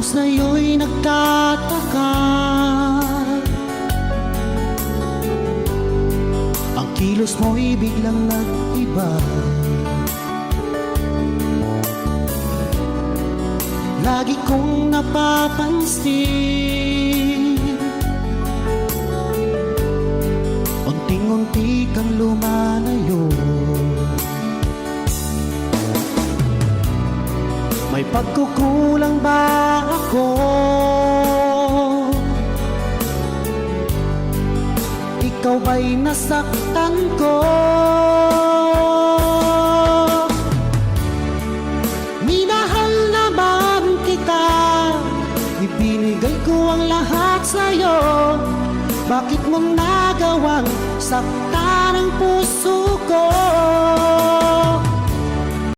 sa'yo'y nagtataka. Ang kilos mo'y biglang nag-iba. Lagi kong napapansin, unting-unti kang lumalayo. May pagkukulang ba ako? Ikaw ba'y nasaktan ko? Minahal naman kita, ibinigay ko ang lahat sa'yo. Bakit mo nagawang saktan ang puso ko?